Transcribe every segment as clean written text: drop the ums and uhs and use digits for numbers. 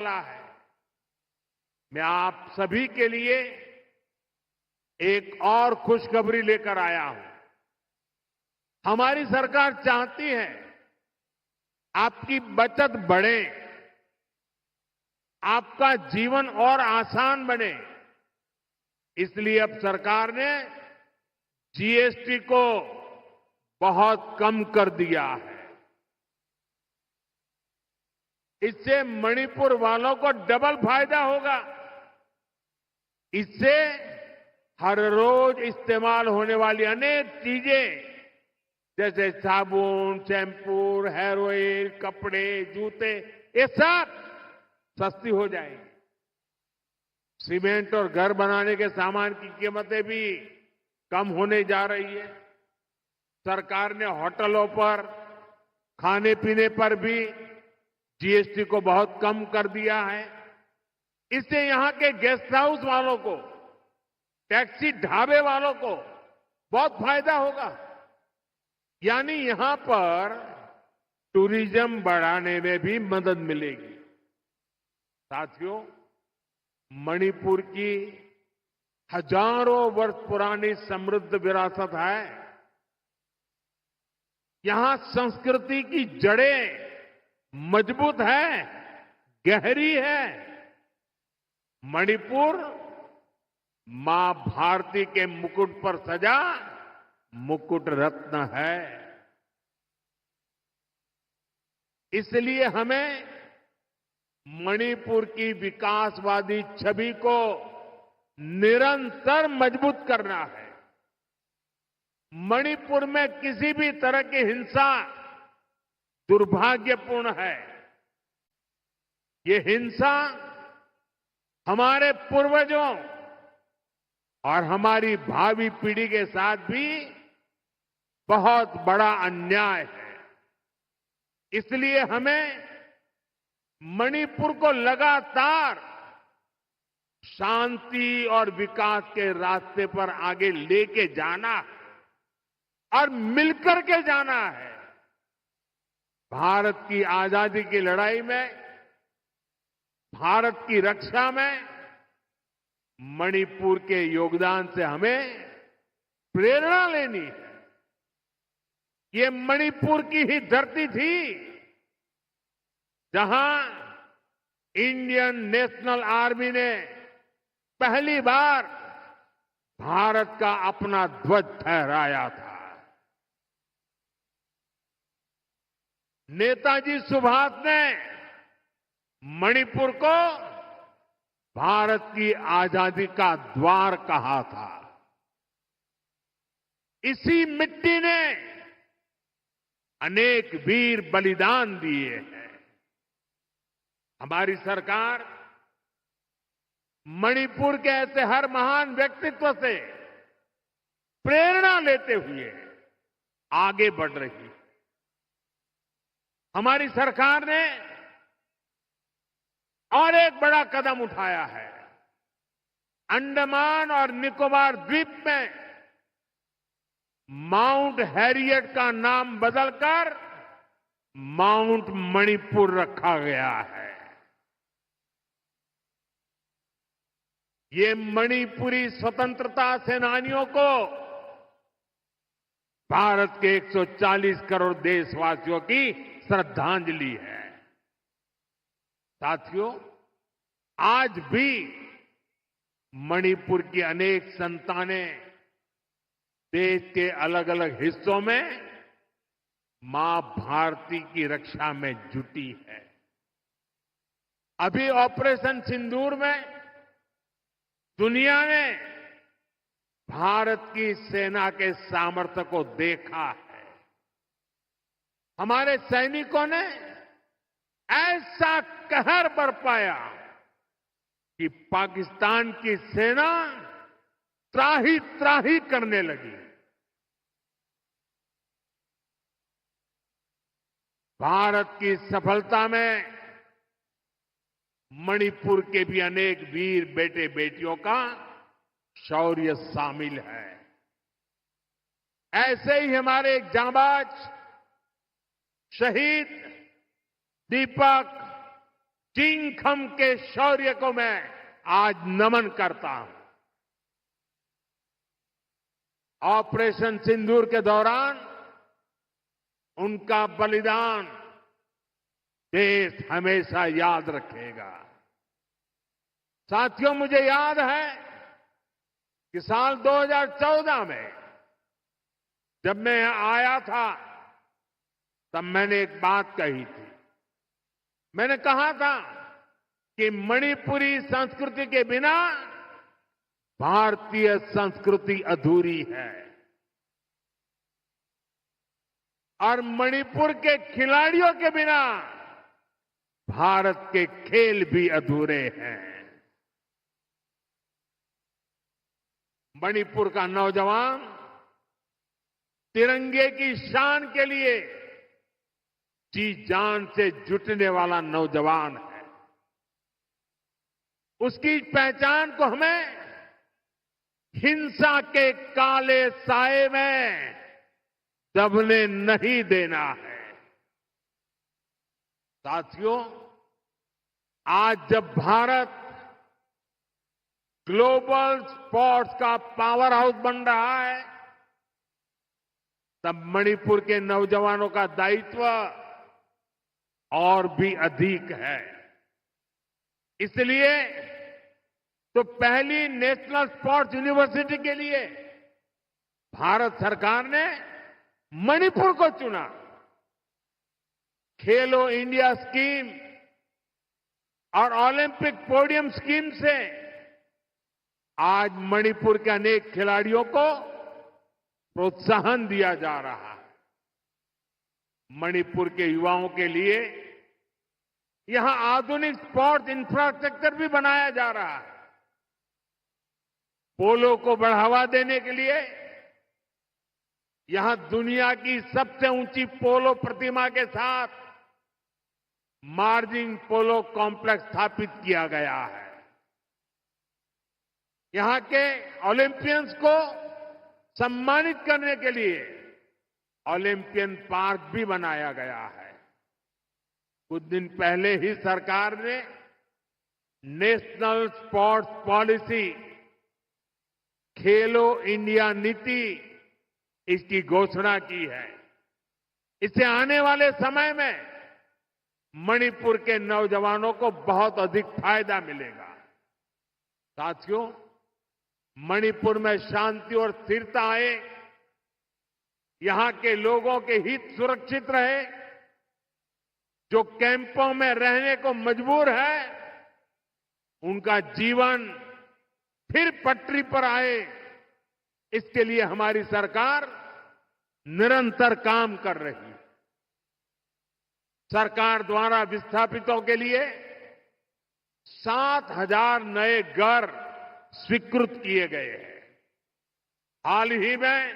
वाला है। मैं आप सभी के लिए एक और खुशखबरी लेकर आया हूं। हमारी सरकार चाहती है आपकी बचत बढ़े, आपका जीवन और आसान बने। इसलिए अब सरकार ने जीएसटी को बहुत कम कर दिया है। इससे मणिपुर वालों को डबल फायदा होगा। इससे हर रोज इस्तेमाल होने वाली अनेक चीजें जैसे साबुन, शैम्पू, हेयर ऑयल, कपड़े, जूते, ये सब सस्ती हो जाएगी। सीमेंट और घर बनाने के सामान की कीमतें भी कम होने जा रही है। सरकार ने होटलों पर, खाने पीने पर भी जीएसटी को बहुत कम कर दिया है। इससे यहां के गेस्ट हाउस वालों को, टैक्सी ढाबे वालों को बहुत फायदा होगा। यानी यहां पर टूरिज्म बढ़ाने में भी मदद मिलेगी। साथियों, मणिपुर की हजारों वर्ष पुरानी समृद्ध विरासत है। यहां संस्कृति की जड़ें मजबूत है, गहरी है। मणिपुर मां भारती के मुकुट पर सजा मुकुट रत्न है। इसलिए हमें मणिपुर की विकासवादी छवि को निरंतर मजबूत करना है। मणिपुर में किसी भी तरह की हिंसा दुर्भाग्यपूर्ण है। ये हिंसा हमारे पूर्वजों और हमारी भावी पीढ़ी के साथ भी बहुत बड़ा अन्याय है। इसलिए हमें मणिपुर को लगातार शांति और विकास के रास्ते पर आगे लेके जाना है और मिलकर के जाना है। भारत की आजादी की लड़ाई में, भारत की रक्षा में मणिपुर के योगदान से हमें प्रेरणा लेनी है। ये मणिपुर की ही धरती थी जहां इंडियन नेशनल आर्मी ने पहली बार भारत का अपना ध्वज फहराया था। नेताजी सुभाष ने मणिपुर को भारत की आजादी का द्वार कहा था। इसी मिट्टी ने अनेक वीर बलिदान दिए हैं। हमारी सरकार मणिपुर के ऐसे हर महान व्यक्तित्व से प्रेरणा लेते हुए आगे बढ़ रही है। हमारी सरकार ने और एक बड़ा कदम उठाया है। अंडमान और निकोबार द्वीप में माउंट हैरियट का नाम बदलकर माउंट मणिपुर रखा गया है। ये मणिपुरी स्वतंत्रता सेनानियों को भारत के 140 करोड़ देशवासियों की श्रद्धांजलि है। साथियों, आज भी मणिपुर की अनेक संतानें देश के अलग अलग हिस्सों में मां भारती की रक्षा में जुटी है। अभी ऑपरेशन सिंदूर में दुनिया ने भारत की सेना के सामर्थ्य को देखा है। हमारे सैनिकों ने ऐसा कहर बरपाया कि पाकिस्तान की सेना त्राही त्राही करने लगी। भारत की सफलता में मणिपुर के भी अनेक वीर बेटे बेटियों का शौर्य शामिल है। ऐसे ही हमारे एक जांबाज शहीद दीपक चिंगखम के शौर्य को मैं आज नमन करता हूं। ऑपरेशन सिंदूर के दौरान उनका बलिदान देश हमेशा याद रखेगा। साथियों, मुझे याद है कि साल 2014 में जब मैं यहां आया था तब मैंने एक बात कही थी। मैंने कहा था कि मणिपुरी संस्कृति के बिना भारतीय संस्कृति अधूरी है और मणिपुर के खिलाड़ियों के बिना भारत के खेल भी अधूरे हैं। मणिपुर का नौजवान तिरंगे की शान के लिए जी जान से जुटने वाला नौजवान है। उसकी पहचान को हमें हिंसा के काले साए में दबने नहीं देना है। साथियों, आज जब भारत ग्लोबल स्पोर्ट्स का पावर हाउस बन रहा है, तब मणिपुर के नौजवानों का दायित्व और भी अधिक है। इसलिए तो पहली नेशनल स्पोर्ट्स यूनिवर्सिटी के लिए भारत सरकार ने मणिपुर को चुना। खेलो इंडिया स्कीम और ओलंपिक पोडियम स्कीम से आज मणिपुर के अनेक खिलाड़ियों को प्रोत्साहन दिया जा रहा है। मणिपुर के युवाओं के लिए यहां आधुनिक स्पोर्ट्स इंफ्रास्ट्रक्चर भी बनाया जा रहा है। पोलो को बढ़ावा देने के लिए यहां दुनिया की सबसे ऊंची पोलो प्रतिमा के साथ मार्जिन पोलो कॉम्प्लेक्स स्थापित किया गया है। यहां के ओलंपियंस को सम्मानित करने के लिए ओलंपियन पार्क भी बनाया गया है। कुछ दिन पहले ही सरकार ने नेशनल स्पोर्ट्स पॉलिसी खेलो इंडिया नीति इसकी घोषणा की है। इससे आने वाले समय में मणिपुर के नौजवानों को बहुत अधिक फायदा मिलेगा। साथियों, मणिपुर में शांति और स्थिरता आए, यहां के लोगों के हित सुरक्षित रहे, जो कैंपों में रहने को मजबूर है उनका जीवन फिर पटरी पर आए, इसके लिए हमारी सरकार निरंतर काम कर रही है। सरकार द्वारा विस्थापितों के लिए 7,000 नए घर स्वीकृत किए गए हैं। हाल ही में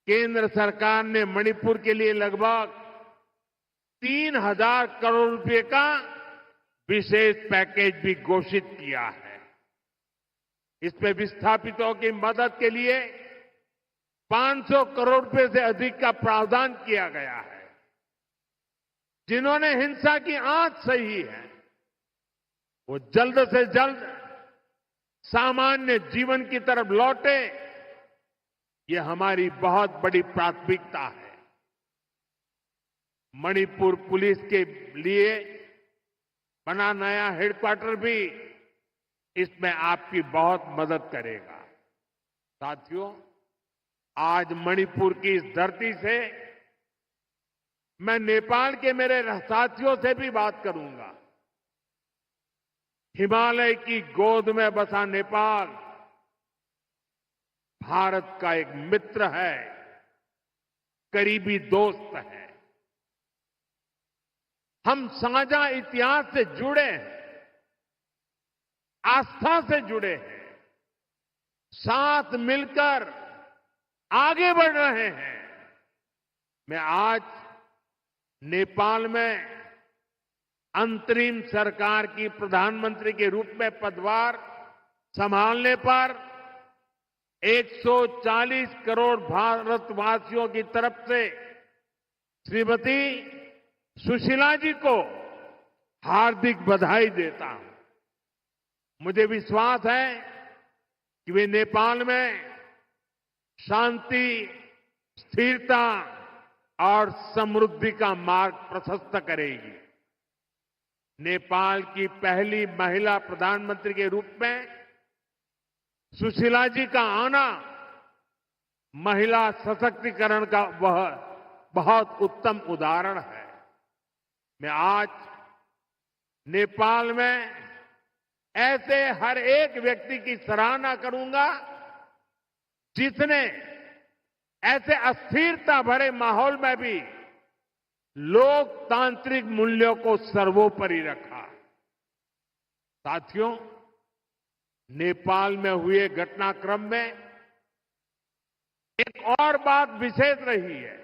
केंद्र सरकार ने मणिपुर के लिए लगभग 3,000 करोड़ रुपए का विशेष पैकेज भी घोषित किया है। इसमें विस्थापितों की मदद के लिए 500 करोड़ रुपए से अधिक का प्रावधान किया गया है। जिन्होंने हिंसा की आंच सही है वो जल्द से जल्द सामान्य जीवन की तरफ लौटे, ये हमारी बहुत बड़ी प्राथमिकता है। मणिपुर पुलिस के लिए बना नया हेडक्वार्टर भी इसमें आपकी बहुत मदद करेगा। साथियों, आज मणिपुर की इस धरती से मैं नेपाल के मेरे साथियों से भी बात करूंगा। हिमालय की गोद में बसा नेपाल भारत का एक मित्र है, करीबी दोस्त है। हम साझा इतिहास से जुड़े हैं, आस्था से जुड़े हैं, साथ मिलकर आगे बढ़ रहे हैं। मैं आज नेपाल में अंतरिम सरकार की प्रधानमंत्री के रूप में पदभार संभालने पर 140 करोड़ भारतवासियों की तरफ से श्रीमती सुशीला जी को हार्दिक बधाई देता हूं। मुझे विश्वास है कि वे नेपाल में शांति, स्थिरता और समृद्धि का मार्ग प्रशस्त करेगी। नेपाल की पहली महिला प्रधानमंत्री के रूप में सुशीला जी का आना महिला सशक्तिकरण का वह बहुत उत्तम उदाहरण है। मैं आज नेपाल में ऐसे हर एक व्यक्ति की सराहना करूंगा जिसने ऐसे अस्थिरता भरे माहौल में भी लोकतांत्रिक मूल्यों को सर्वोपरि रखा। साथियों, नेपाल में हुए घटनाक्रम में एक और बात विशेष रही है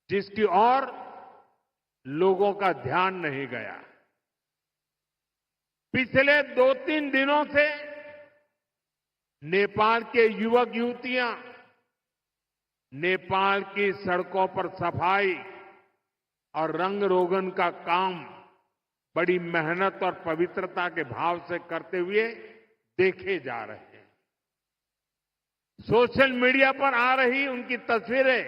जिसकी ओर लोगों का ध्यान नहीं गया। पिछले 2-3 दिनों से नेपाल के युवक युवतियां नेपाल की सड़कों पर सफाई और रंग रोगन का काम बड़ी मेहनत और पवित्रता के भाव से करते हुए देखे जा रहे हैं। सोशल मीडिया पर आ रही उनकी तस्वीरें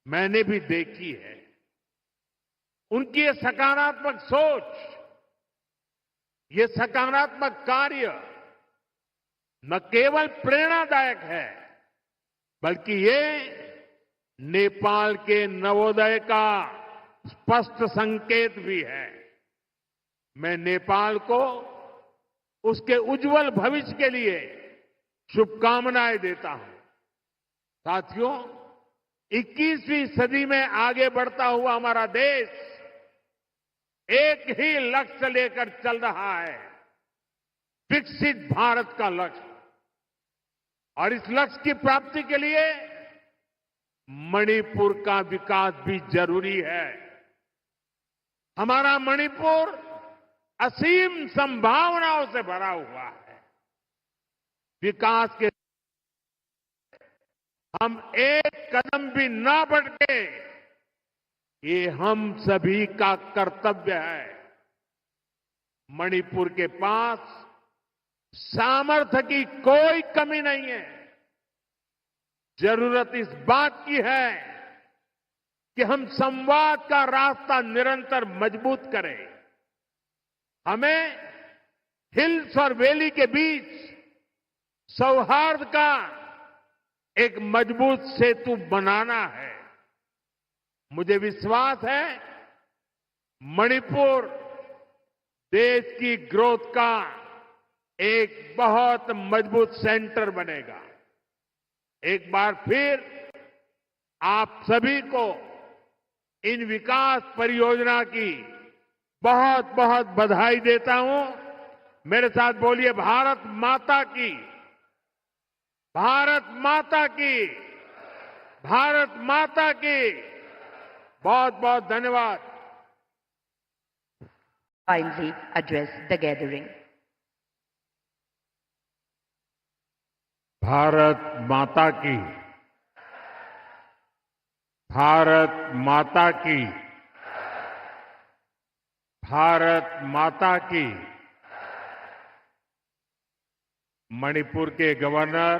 मैंने भी देखी है। उनकी ये सकारात्मक सोच, ये सकारात्मक कार्य न केवल प्रेरणादायक है बल्कि ये नेपाल के नवोदय का स्पष्ट संकेत भी है। मैं नेपाल को उसके उज्जवल भविष्य के लिए शुभकामनाएं देता हूं। साथियों, 21वीं सदी में आगे बढ़ता हुआ हमारा देश एक ही लक्ष्य लेकर चल रहा है, विकसित भारत का लक्ष्य। और इस लक्ष्य की प्राप्ति के लिए मणिपुर का विकास भी जरूरी है। हमारा मणिपुर असीम संभावनाओं से भरा हुआ है। विकास के हम एक कदम भी ना बढ़े, ये हम सभी का कर्तव्य है। मणिपुर के पास सामर्थ्य की कोई कमी नहीं है। जरूरत इस बात की है कि हम संवाद का रास्ता निरंतर मजबूत करें। हमें हिल्स और वैली के बीच सौहार्द का एक मजबूत सेतु बनाना है। मुझे विश्वास है मणिपुर देश की ग्रोथ का एक बहुत मजबूत सेंटर बनेगा। एक बार फिर आप सभी को इन विकास परियोजना की बहुत बहुत बधाई देता हूं। मेरे साथ बोलिए, भारत माता की, भारत माता की, भारत माता की। बहुत बहुत धन्यवाद। Kindly address the gathering. Bharat माता की, भारत माता की, भारत माता की। मणिपुर के गवर्नर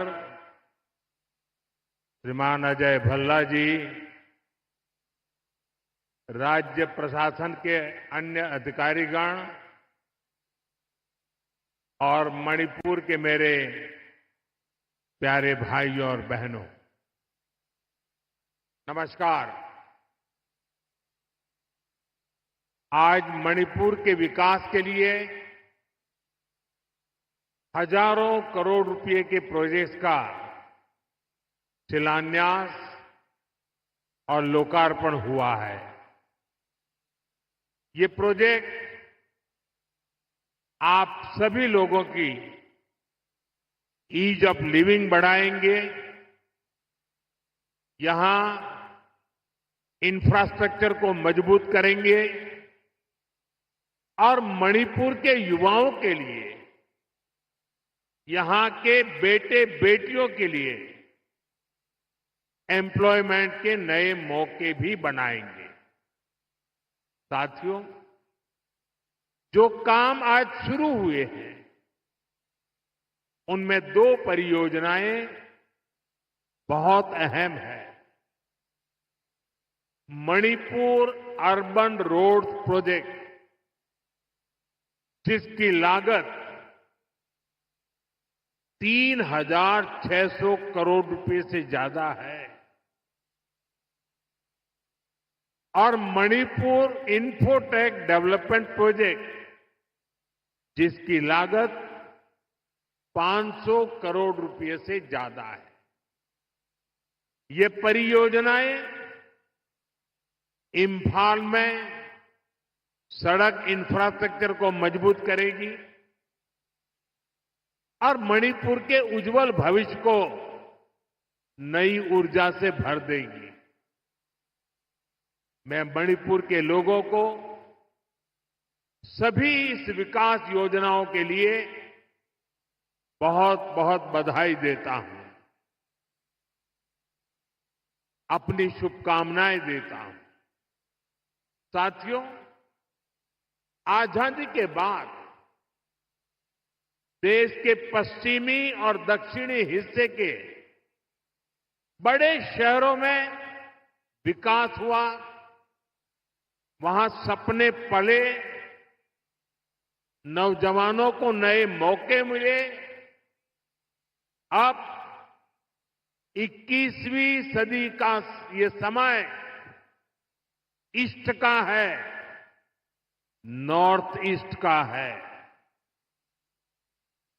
श्रीमान अजय भल्ला जी, राज्य प्रशासन के अन्य अधिकारीगण और मणिपुर के मेरे प्यारे भाइयों और बहनों, नमस्कार। आज मणिपुर के विकास के लिए हजारों करोड़ रुपए के प्रोजेक्ट्स का शिलान्यास और लोकार्पण हुआ है। ये प्रोजेक्ट आप सभी लोगों की ईज ऑफ लिविंग बढ़ाएंगे, यहां इंफ्रास्ट्रक्चर को मजबूत करेंगे और मणिपुर के युवाओं के लिए, यहां के बेटे बेटियों के लिए एम्प्लॉयमेंट के नए मौके भी बनाएंगे। साथियों, जो काम आज शुरू हुए हैं उनमें 2 परियोजनाएं बहुत अहम है। मणिपुर अर्बन रोड प्रोजेक्ट, जिसकी लागत 3,600 करोड़ रुपए से ज्यादा है, और मणिपुर इंफोटेक डेवलपमेंट प्रोजेक्ट, जिसकी लागत 500 करोड़ रुपए से ज्यादा है। ये परियोजनाएं इंफाल में सड़क इंफ्रास्ट्रक्चर को मजबूत करेगी और मणिपुर के उज्जवल भविष्य को नई ऊर्जा से भर देगी। मैं मणिपुर के लोगों को सभी इस विकास योजनाओं के लिए बहुत बहुत बधाई देता हूं, अपनी शुभकामनाएं देता हूं। साथियों, आजादी के बाद देश के पश्चिमी और दक्षिणी हिस्से के बड़े शहरों में विकास हुआ, वहां सपने पले, नौजवानों को नए मौके मिले। अब 21वीं सदी का ये समय ईस्ट का है, नॉर्थ ईस्ट का है।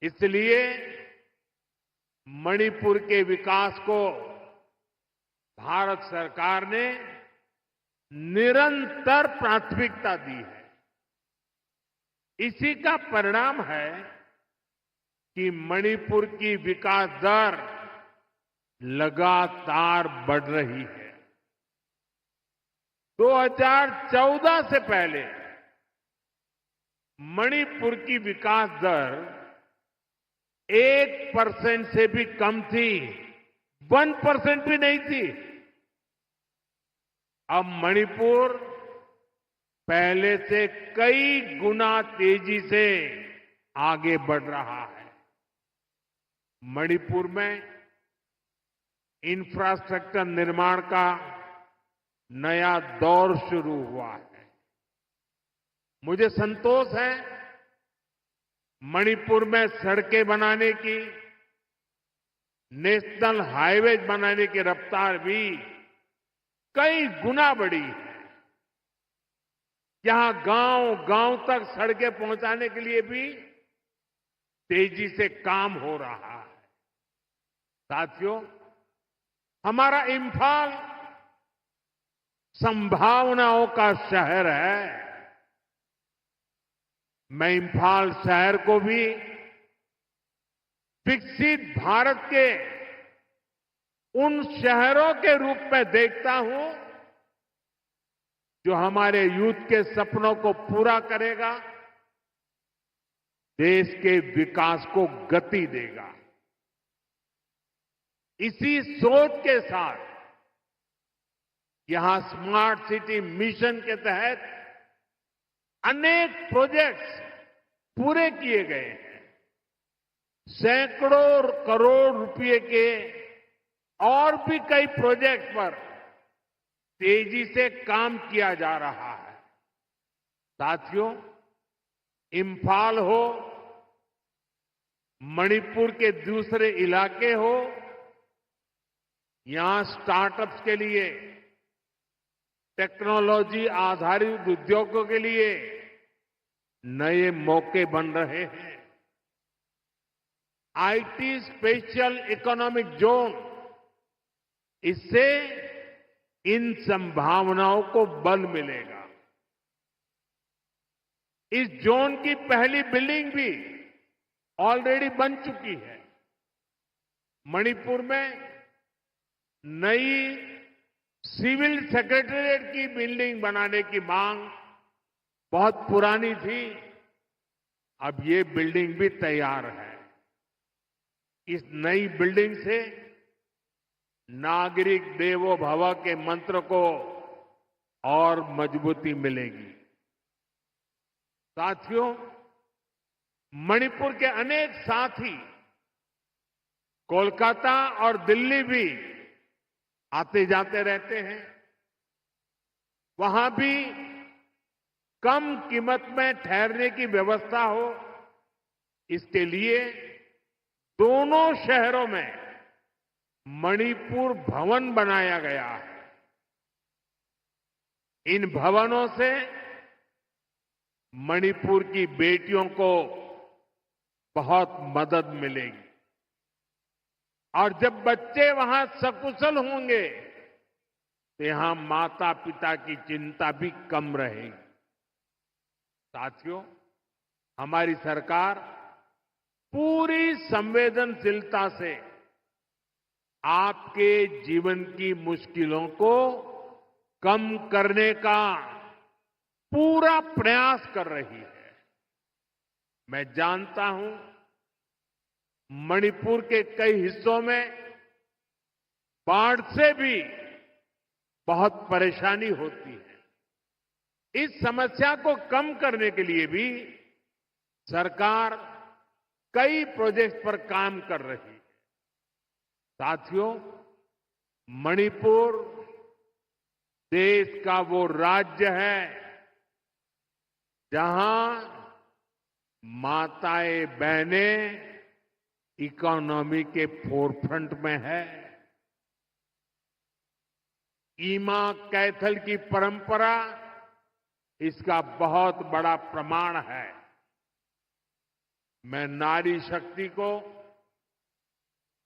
इसलिए मणिपुर के विकास को भारत सरकार ने निरंतर प्राथमिकता दी है। इसी का परिणाम है कि मणिपुर की विकास दर लगातार बढ़ रही है। 2014 से पहले मणिपुर की विकास दर 1% से भी कम थी, 1% भी नहीं थी। अब मणिपुर पहले से कई गुना तेजी से आगे बढ़ रहा है। मणिपुर में इंफ्रास्ट्रक्चर निर्माण का नया दौर शुरू हुआ है। मुझे संतोष है, मणिपुर में सड़कें बनाने की, नेशनल हाईवेज बनाने की रफ्तार भी कई गुना बढ़ी है। यहां गांव-गांव तक सड़कें पहुंचाने के लिए भी तेजी से काम हो रहा है। साथियों, हमारा इंफाल संभावनाओं का शहर है। मैं इंफाल शहर को भी विकसित भारत के उन शहरों के रूप में देखता हूं जो हमारे यूथ के सपनों को पूरा करेगा, देश के विकास को गति देगा। इसी सोच के साथ यहां स्मार्ट सिटी मिशन के तहत अनेक प्रोजेक्ट्स पूरे किए गए हैं। सैकड़ों करोड़ रुपए के और भी कई प्रोजेक्ट पर तेजी से काम किया जा रहा है। साथियों, इंफाल हो, मणिपुर के दूसरे इलाके हो, यहां स्टार्टअप्स के लिए, टेक्नोलॉजी आधारित उद्योगों के लिए नए मौके बन रहे हैं। आईटी स्पेशल इकोनॉमिक जोन, इससे इन संभावनाओं को बल मिलेगा। इस जोन की पहली बिल्डिंग भी ऑलरेडी बन चुकी है। मणिपुर में नई सिविल सेक्रेटेरिएट की बिल्डिंग बनाने की मांग बहुत पुरानी थी, अब ये बिल्डिंग भी तैयार है। इस नई बिल्डिंग से नागरिक देवो भव के मंत्र को और मजबूती मिलेगी। साथियों, मणिपुर के अनेक साथी कोलकाता और दिल्ली भी आते जाते रहते हैं। वहां भी कम कीमत में ठहरने की व्यवस्था हो, इसके लिए दोनों शहरों में मणिपुर भवन बनाया गया है। इन भवनों से मणिपुर की बेटियों को बहुत मदद मिलेगी और जब बच्चे वहां सकुशल होंगे तो यहां माता पिता की चिंता भी कम रहेगी। साथियों, हमारी सरकार पूरी संवेदनशीलता से आपके जीवन की मुश्किलों को कम करने का पूरा प्रयास कर रही है। मैं जानता हूं मणिपुर के कई हिस्सों में बाढ़ से भी बहुत परेशानी होती है। इस समस्या को कम करने के लिए भी सरकार कई प्रोजेक्ट पर काम कर रही है। साथियों, मणिपुर देश का वो राज्य है जहां माताएं बहनें इकोनॉमी के फोरफ्रंट में है। ईमा कैथल की परंपरा इसका बहुत बड़ा प्रमाण है। मैं नारी शक्ति को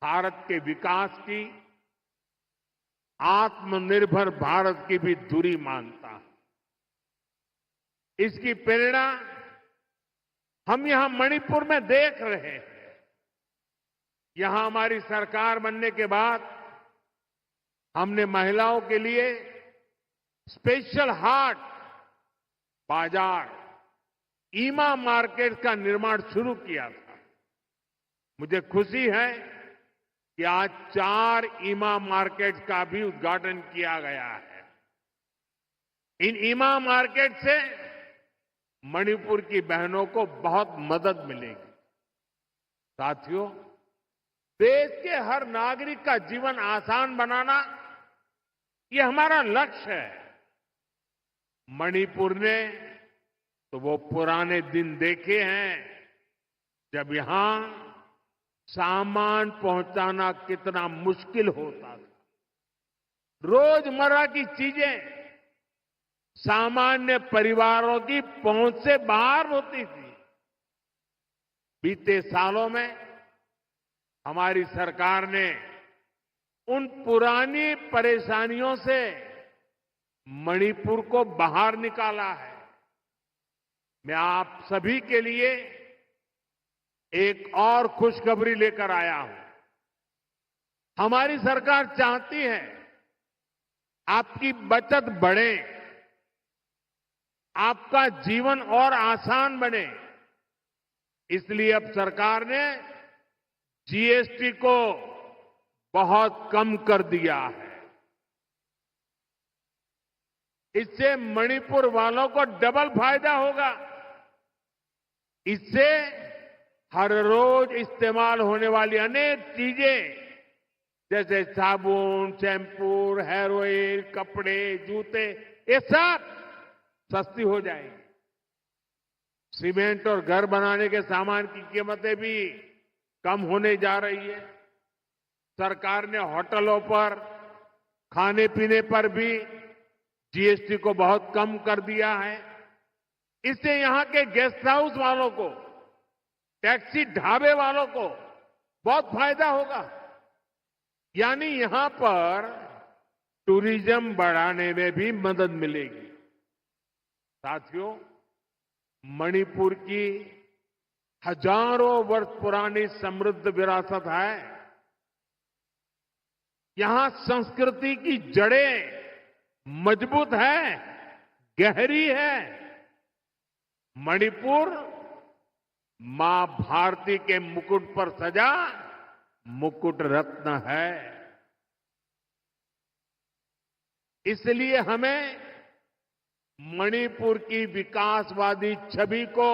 भारत के विकास की, आत्मनिर्भर भारत की भी धुरी मानता हूं। इसकी प्रेरणा हम यहां मणिपुर में देख रहे हैं। यहां हमारी सरकार बनने के बाद हमने महिलाओं के लिए स्पेशल हाट बाजार, ईमा मार्केट का निर्माण शुरू किया था। मुझे खुशी है कि आज 4 ईमा मार्केट का भी उद्घाटन किया गया है। इन ईमा मार्केट से मणिपुर की बहनों को बहुत मदद मिलेगी। साथियों, देश के हर नागरिक का जीवन आसान बनाना ये हमारा लक्ष्य है। मणिपुर ने तो वो पुराने दिन देखे हैं जब यहां सामान पहुंचाना कितना मुश्किल होता था। रोजमर्रा की चीजें सामान्य परिवारों की पहुंच से बाहर होती थी। बीते सालों में हमारी सरकार ने उन पुरानी परेशानियों से मणिपुर को बाहर निकाला है। मैं आप सभी के लिए एक और खुशखबरी लेकर आया हूं। हमारी सरकार चाहती है आपकी बचत बढ़े, आपका जीवन और आसान बने। इसलिए अब सरकार ने जीएसटी को बहुत कम कर दिया है। इससे मणिपुर वालों को डबल फायदा होगा। इससे हर रोज इस्तेमाल होने वाली अनेक चीजें जैसे साबुन, शैम्पू, हेयर ऑयल, कपड़े, जूते, ये सब सस्ती हो जाएगी। सीमेंट और घर बनाने के सामान की कीमतें भी कम होने जा रही है। सरकार ने होटलों पर, खाने पीने पर भी जीएसटी को बहुत कम कर दिया है। इससे यहां के गेस्ट हाउस वालों को, टैक्सी ढाबे वालों को बहुत फायदा होगा। यानी यहां पर टूरिज्म बढ़ाने में भी मदद मिलेगी। साथियों, मणिपुर की हजारों वर्ष पुरानी समृद्ध विरासत है। यहां संस्कृति की जड़ें मजबूत है, गहरी है। मणिपुर मां भारती के मुकुट पर सजा मुकुट रत्न है। इसलिए हमें मणिपुर की विकासवादी छवि को